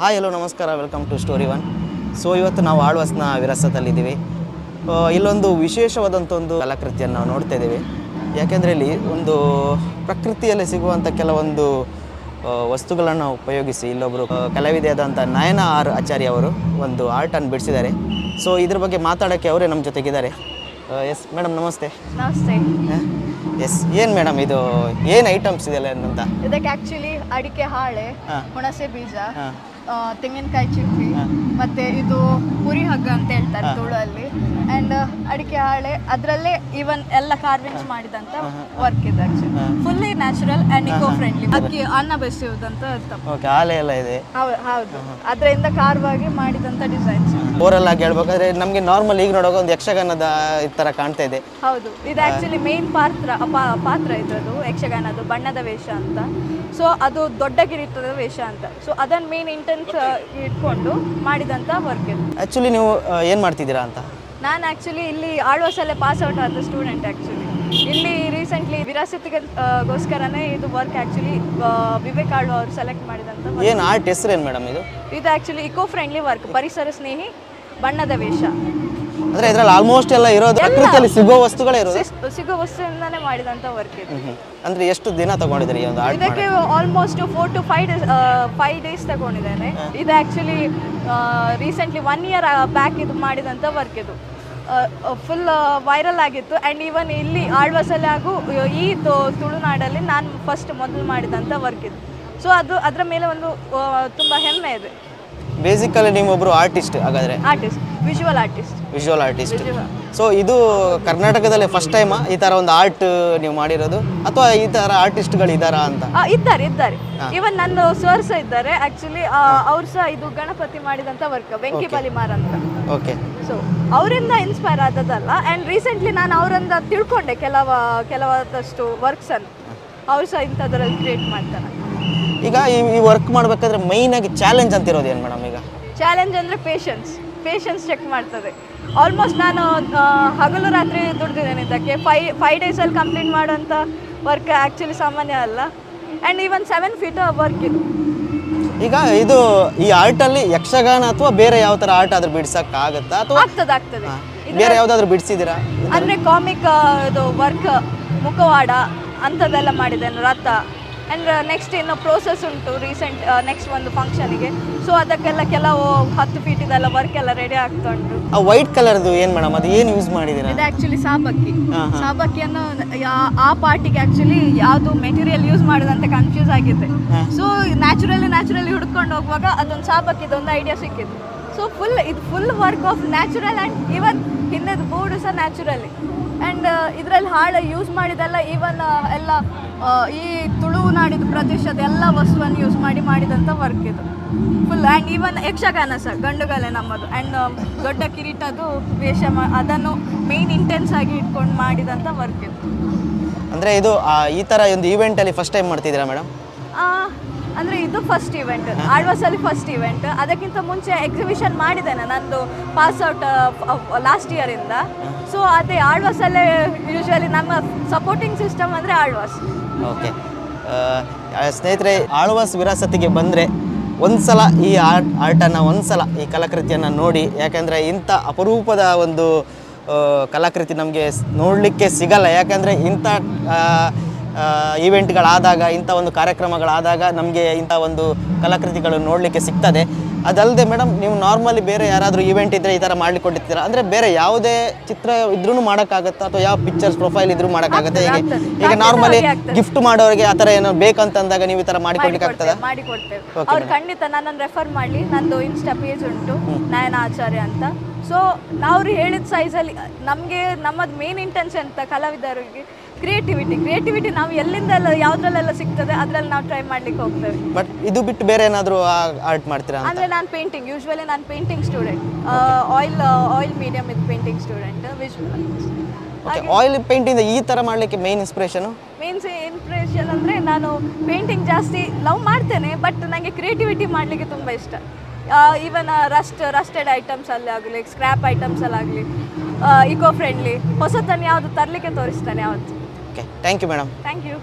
Hi hello ನಮಸ್ಕಾರ, welcome to story one. So ಇವತ್ತು ನಾವು ಆಳ್ವಾಸ್ನ ವಿರಸದಲ್ಲಿದ್ದೀವಿ. ಇಲ್ಲೊಂದು ವಿಶೇಷವಾದಂಥ ಒಂದು ಕಲಾಕೃತಿಯನ್ನು ನಾವು ನೋಡ್ತಾ ಇದ್ದೀವಿ. ಯಾಕೆಂದರೆ ಇಲ್ಲಿ ಒಂದು ಪ್ರಕೃತಿಯಲ್ಲಿ ಸಿಗುವಂಥ ಕೆಲವೊಂದು ವಸ್ತುಗಳನ್ನು ಉಪಯೋಗಿಸಿ ಇಲ್ಲೊಬ್ಬರು ಕಲಾವಿದೆಯಾದಂಥ ನಯನ ಆಚಾರ್ಯ ಅವರು ಒಂದು ಆರ್ಟನ್ನು ಬಿಡಿಸಿದ್ದಾರೆ. ಸೊ ಇದ್ರ ಬಗ್ಗೆ ಮಾತಾಡೋಕ್ಕೆ ಅವರೇ ನಮ್ಮ ಜೊತೆಗಿದ್ದಾರೆ. ಎಸ್ ಮೇಡಮ್, ನಮಸ್ತೆ. ನಮಸ್ತೆ. ಎಸ್, ಏನು ಮೇಡಮ್ ಇದು ಏನು ಐಟಮ್ಸ್ ಇದೆಲ್ಲ ಅಂತ? ಇದಕ್ಕೆ ಆ್ಯಕ್ಚುಲಿ ಅಡಿಕೆ ಹಾಳೆ, ಹುಣಸೆ ಬೀಜ, ತೆಂಗಿನಕಾಯಿ ಚಿಪ್ಪಿ, ಮತ್ತೆ ಇದು ಪುರಿ ಹಗ್ಗ ಅಂತ ಹೇಳ್ತಾರೆ ತುಳುವಲ್ಲಿ, ಆ್ಯಂಡ್ ಅಡಿಕೆ ಹಾಳೆ, ಅದರಲ್ಲೇ ಈವನ್ ಎಲ್ಲ ಕಾರ್ವಿಂಗ್ಸ್ ಮಾಡಿದಂಥ ವರ್ಕ್ ಇದೆ. Actually fully natural and eco friendly. ಅಕ್ಕಿ ಅನ್ನ ಬೆಸೆಯುವುದಂತ ಓಕೆ, ಹಾಳೆ ಎಲ್ಲ ಇದೆ. ಹೌದು, ಅದರಿಂದ ಕಾರ್ವಾಗಿ ಮಾಡಿದಂಥ ಡಿಸೈನ್ಸ್. ಓವರಲ್ ಆಗಿ ಹೇಳ್ಬೇಕಾದ್ರೆ ನಮಗೆ ನಾರ್ಮಲ್ ಈಗ ನೋಡೋಕೆ ಒಂದು ಯಕ್ಷಗಾನದ ಈ ಥರ ಕಾಣ್ತಾ ಇದೆ. ಹೌದು, ಇದು ಆ್ಯಕ್ಚುಲಿ ಮೇನ್ ಪಾತ್ರ ಇದ್ರದ್ದು ಯಕ್ಷಗಾನದ್ದು ಬಣ್ಣದ ವೇಷ ಅಂತ. ಸೊ ಅದು ದೊಡ್ಡ ಕಿರೀಟದ ವೇಷ ಅಂತ. ಸೊ ಅದನ್ನು ಮೇನ್ ಇಂಟೆನ್ಸ್ ಇಟ್ಕೊಂಡು ಮಾಡಿದಂಥ ವರ್ಕ್ ಇದು. ಆ್ಯಕ್ಚುಲಿ ನೀವು ಏನು ಮಾಡ್ತಿದ್ದೀರಾ ಅಂತ? ನಾನು ಆ್ಯಕ್ಚುಲಿ ಇಲ್ಲಿ ಆಳ್ವಾಸಲ್ಲೇ ಪಾಸ್ ಔಟ್ ಆದ ಸ್ಟೂಡೆಂಟ್. ಆ್ಯಕ್ಚುಲಿ ಇಲ್ಲಿ ರೀಸೆಂಟ್ಲಿ ವಿರಾಸತಿಗೋಸ್ಕರನೇ ಇದು ವರ್ಕ್ ಆ್ಯಕ್ಚುಲಿ ವಿವೇಕ್ ಆಳ್ವ ಅವರು ಸೆಲೆಕ್ಟ್ ಮಾಡಿದಂಥ. ಏನು ಆರ್ಟ್ ಹೆಸರು ಏನು ಮೇಡಮ್ ಇದು? ಇದು ಆ್ಯಕ್ಚುಲಿ ಇಕೋ ಫ್ರೆಂಡ್ಲಿ ವರ್ಕ್, ಪರಿಸರ ಸ್ನೇಹಿ ಬಣ್ಣದ ವೇಷ. ಅಂದರೆ ಇದರಲ್ಲಿ ಆಲ್ಮೋಸ್ಟ್ ಎಲ್ಲ ಇರೋದು ಪ್ರಕೃತಿಯಲ್ಲಿ ಸಿಗೋ ವಸ್ತುಗಳೇ ಇರೋದು, ಸಿಗೋ ವಸ್ತುವಿಂದಾನೇ ಮಾಡಿದಂಥ ವರ್ಕ್ ಇದು. ಅಂದರೆ ಎಷ್ಟು ದಿನ ತಗೊಂಡಿದ್ರಿ ಈ ಒಂದು ಆರ್ಟ್? ಇದಕ್ಕೆ ಆಲ್ಮೋಸ್ಟ್ 4 to 5 days ತಗೊಂಡಿದ್ದೇನೆ. ಇದು ಆ್ಯಕ್ಚುಲಿ ರೀಸೆಂಟ್ಲಿ 1 year ಬ್ಯಾಕ್ ಇದು ಮಾಡಿದಂಥ ವರ್ಕ್. ಇದು ಫುಲ್ ವೈರಲ್ ಆಗಿತ್ತು. ಆ್ಯಂಡ್ ಈವನ್ ಇಲ್ಲಿ ಆಳ್ವಾಸಲ್ಲಿ ಹಾಗೂ ಈ ತುಳುನಾಡಲ್ಲಿ ನಾನು ಮೊದಲು ಮಾಡಿದಂಥ ವರ್ಕ್ ಇದು. ಸೊ ಅದರ ಮೇಲೆ ಒಂದು ತುಂಬ ಹೆಮ್ಮೆ ಇದೆ. ಬೇಸಿಕಲಿ ನೀವೊಬ್ಬರು ಆರ್ಟಿಸ್ಟ್ ಹಾಗಾದರೆ? Artist, visual artist. ಸೊ ಇದು ಕರ್ನಾಟಕದಲ್ಲಿ ಫಸ್ಟ್ ಟೈಮಾ ಈ ಥರ ಒಂದು ಆರ್ಟ್ ನೀವು ಮಾಡಿರೋದು, ಅಥವಾ ಈ ಥರ ಆರ್ಟಿಸ್ಟ್ಗಳು ಇದ್ದಾರಾ ಅಂತ? ಇದ್ದಾರೆ. ಇವನ್ ನನ್ನ ಸರ್ ಸಹ ಇದ್ದಾರೆ ಆ್ಯಕ್ಚುಲಿ. ಅವ್ರು ಸಹ ಇದು ಗಣಪತಿ ಮಾಡಿದಂಥ ವರ್ಕ್, ಬೆಂಕಿ ಬಲಿಮಾರ್ ಅಂತ. ಓಕೆ. ಸೊ ಅವರಿಂದ ಇನ್ಸ್ಪೈರ್ ಆದದಲ್ಲ. ಆ್ಯಂಡ್ ರೀಸೆಂಟ್ಲಿ ನಾನು ಅವರಿಂದ ತಿಳ್ಕೊಂಡೆ ಕೆಲವಾದಷ್ಟು ವರ್ಕ್ಸನ್ನು. ಅವ್ರು ಸಹ ಇಂಥದ್ರಲ್ಲಿ ಕ್ರಿಯೇಟ್ ಮಾಡ್ತಾರೆ. ಈಗ ಈ ವರ್ಕ್ ಮಾಡಬೇಕಾದ್ರೆ ಮೈನಾಗಿ ಚಾಲೆಂಜ್ ಅಂತಿರೋದು ಏನು ಮೇಡಮ್? ಈಗ ಚಾಲೆಂಜ್ ಅಂದರೆ ಪೇಷನ್ಸ್ ಚೆಕ್ ಮಾಡ್ತದೆ. ಆಲ್ಮೋಸ್ಟ್ ನಾನು ಹಗಲು ರಾತ್ರಿ ದುಡ್ದಿದ್ದೇನೆ ಇದಕ್ಕೆ. 5 ಡೇಸಲ್ಲಿ ಕಂಪ್ಲೀಟ್ ಮಾಡೋಂಥ ವರ್ಕ್ ಆ್ಯಕ್ಚುಲಿ ಸಾಮಾನ್ಯ ಅಲ್ಲ. ಆ್ಯಂಡ್ ಈವನ್ 7 feet ವರ್ಕ್ ಇದು. ಈಗ ಇದು ಈ ಆರ್ಟಲ್ಲಿ ಯಕ್ಷಗಾನ ಅಥವಾ ಬೇರೆ ಯಾವ ಥರ ಆರ್ಟ್ ಆದ್ರೂ ಬಿಡ್ಸೋಕ್ಕಾಗತ್ತಾ, ಅಥವಾ ಆಗ್ತದೆ ಬೇರೆ ಯಾವುದಾದ್ರೂ ಬಿಡಿಸಿದ್ದೀರಾ? ಅಂದರೆ ಕಾಮಿಕ್ ಇದು ವರ್ಕ್, ಮುಖವಾಡ ಅಂಥದ್ದೆಲ್ಲ ಮಾಡಿದ್ದೇನೆ, ರಥ. ಆ್ಯಂಡ್ ನೆಕ್ಸ್ಟ್ ಇನ್ನು ಪ್ರೋಸೆಸ್ ಉಂಟು ರೀಸೆಂಟ್, ನೆಕ್ಸ್ಟ್ ಒಂದು ಫಂಕ್ಷನಿಗೆ. ಸೊ ಅದಕ್ಕೆಲ್ಲ ಕೆಲವು 10 feet ಇದೆಲ್ಲ ವರ್ಕ್ ಎಲ್ಲ ರೆಡಿ ಆಗ್ತಾ ಉಂಟು. ಆ ವೈಟ್ ಕಲರ್ದು ಏನು ಮೇಡಮ್, ಅದು ಏನು ಯೂಸ್ ಮಾಡಿದ್ದೀರಾ? ಇದು ಆ್ಯಕ್ಚುಲಿ ಸಾಬಕ್ಕಿಯನ್ನು ಆ ಪಾರ್ಟಿಗೆ ಆ್ಯಕ್ಚುಲಿ ಯಾವುದು ಮೆಟೀರಿಯಲ್ ಯೂಸ್ ಮಾಡೋದಂತ ಕನ್ಫ್ಯೂಸ್ ಆಗಿದೆ. ಸೊ ನ್ಯಾಚುರಲಿ ಹುಡ್ಕೊಂಡು ಹೋಗುವಾಗ ಅದೊಂದು ಸಾಬಕ್ಕಿದೊಂದು ಐಡಿಯಾ ಸಿಕ್ಕಿದ್ದು. So full work of natural. And even ಹಿಂದೆದು ಬೋರ್ಡು ಸಹ ನ್ಯಾಚುರಲಿ. ಆ್ಯಂಡ್ ಇದರಲ್ಲಿ ಹಾಳೆ ಯೂಸ್ ಮಾಡಿದೆಲ್ಲ ಈವನ್ ಎಲ್ಲ ಈ ತುಳುನಾಡಿದ ಪ್ರದೇಶದ ಎಲ್ಲ ವಸ್ತುವನ್ನು ಯೂಸ್ ಮಾಡಿದಂಥ ವರ್ಕ್ ಇದು ಫುಲ್. ಆ್ಯಂಡ್ ಈವನ್ ಯಕ್ಷಗಾನ ಸಹ ಗಂಡುಗಲೆ ನಮ್ಮದು. ಆ್ಯಂಡ್ ದೊಡ್ಡ ಕಿರೀಟದು ವೇಷ ಅದನ್ನು ಮೇನ್ ಇಂಟೆನ್ಸ್ ಆಗಿ ಇಟ್ಕೊಂಡು ಮಾಡಿದಂಥ ವರ್ಕ್ ಇದು. ಅಂದರೆ ಇದು ಈ ಥರ ಒಂದು ಈವೆಂಟಲ್ಲಿ ಫಸ್ಟ್ ಟೈಮ್ ಮಾಡ್ತಿದ್ದೀರಾ ಮೇಡಮ್? ಅಂದರೆ ಇದು ಫಸ್ಟ್ ಇವೆಂಟ್, ಆಳ್ವಾಸಲ್ಲಿ ಫಸ್ಟ್ ಇವೆಂಟ್. ಅದಕ್ಕಿಂತ ಮುಂಚೆ ಎಕ್ಸಿಬಿಷನ್ ಮಾಡಿದ್ದೇನೆ ನಂದು ಪಾಸ್ ಔಟ್ ಲಾಸ್ಟ್ ಇಯರಿಂದ. ಸೊ ಅದೇ ಆಳ್ವಾಸಲ್ಲೇ ಯೂಶ್ವಲಿ ನಮ್ಮ ಸಪೋರ್ಟಿಂಗ್ ಸಿಸ್ಟಮ್ ಅಂದರೆ ಆಳ್ವಾಸ್. ಓಕೆ ಸ್ನೇಹಿತರೆ, ಆಳ್ವಾಸ್ ವಿರಾಸತಿಗೆ ಬಂದರೆ ಒಂದ್ಸಲ ಈ ಆರ್ಟನ್ನು ಈ ಕಲಾಕೃತಿಯನ್ನು ನೋಡಿ. ಯಾಕೆಂದರೆ ಇಂಥ ಅಪರೂಪದ ಒಂದು ಕಲಾಕೃತಿ ನಮಗೆ ನೋಡಲಿಕ್ಕೆ ಸಿಗಲ್ಲ. ಯಾಕೆಂದರೆ ಇಂಥ ಈವೆಂಟ್ಗಳಾದಾಗ, ಇಂಥ ಒಂದು ಕಾರ್ಯಕ್ರಮಗಳಾದಾಗ ನಮಗೆ ಇಂಥ ಒಂದು ಕಲಾಕೃತಿಗಳು ನೋಡಲಿಕ್ಕೆ ಸಿಗ್ತದೆ. ಅದಲ್ಲದೆ ಮೇಡಮ್, ನೀವು ನಾರ್ಮಲಿ ಬೇರೆ ಯಾರಾದರೂ ಈವೆಂಟ್ ಇದ್ದರೆ ಈ ಥರ ಮಾಡ್ಲಿಕ್ಕೆ ಕೊಟ್ಟಿರ್ತೀರಾ? ಅಂದರೆ ಬೇರೆ ಯಾವುದೇ ಚಿತ್ರ ಇದ್ರೂ ಮಾಡೋಕ್ಕಾಗತ್ತಾ, ಅಥವಾ ಯಾವ ಪಿಕ್ಚರ್ಸ್ ಪ್ರೊಫೈಲ್ ಇದ್ರೂ ಮಾಡೋಕ್ಕಾಗತ್ತೆ? ಈಗ ನಾರ್ಮಲಿ ಗಿಫ್ಟ್ ಮಾಡೋರಿಗೆ ಆ ಥರ ಏನೋ ಬೇಕಂತಂದಾಗ ನೀವು ಈ ಥರ ಮಾಡಿಕೊಡ್ಲಿಕ್ಕೆ ಆಗ್ತದೆ? ಮಾಡಿಕೊಡ್ತೇವೆ. ಅವ್ರು ಖಂಡಿತ ನನ್ನನ್ನು ರೆಫರ್ ಮಾಡಲಿ. ನಂದು ಇನ್ಸ್ಟಾ ಪೇಜ್ ಉಂಟು, ನಯನ ಆಚಾರ್ಯ ಅಂತ. ಸೊ ನಾವು ಹೇಳಿದ ಸೈಜಲ್ಲಿ ನಮ್ಮದು ಮೇನ್ ಇಂಟೆನ್ಷನ್ ಅಂತ ಕಲಾವಿದರಿಗೆ ಕ್ರಿಯೇಟಿವಿಟಿ ನಾವು ಎಲ್ಲಿಂದೆಲ್ಲ ಯಾವುದ್ರಲ್ಲೆಲ್ಲ ಸಿಗ್ತದೆ ಅದರಲ್ಲಿ ನಾವು ಟ್ರೈ ಮಾಡ್ಲಿಕ್ಕೆ ಹೋಗ್ತೇವೆ. ಬಟ್ ಇದು ಬಿಟ್ಟು ಬೇರೆ ಏನಾದರೂ ಆರ್ಟ್ ಮಾಡ್ತೀರಾ? ಅಂದರೆ ನಾನು ಪೇಂಟಿಂಗ್, ಯೂಶ್ವಲಿ ನಾನು painting student, oil medium with painting student, visual. Oil painting ಈ ಥರ ಮಾಡಲಿಕ್ಕೆ ಮೇನ್ ಇನ್ಸ್ಪಿರೇಷನ್ ಅಂದರೆ ನಾನು ಪೇಂಟಿಂಗ್ ಜಾಸ್ತಿ ಲವ್ ಮಾಡ್ತೇನೆ, ಬಟ್ ನನಗೆ ಕ್ರಿಯೇಟಿವಿಟಿ ಮಾಡಲಿಕ್ಕೆ ತುಂಬ ಇಷ್ಟ. ಈವನ್ ರಸ್ಟೆಡ್ ಐಟಮ್ಸ್ ಅಲ್ಲಿ ಆಗಲಿ, ಸ್ಕ್ರ್ಯಾಪ್ ಐಟಮ್ಸಲ್ಲಾಗಲಿ, ಇಕೋ ಫ್ರೆಂಡ್ಲಿ ಹೊಸತನ್ನು ಯಾವುದು ತರಲಿಕ್ಕೆ ತೋರಿಸ್ತಾನೆ ಯಾವತ್ತು. Okay, thank you madam. Thank you.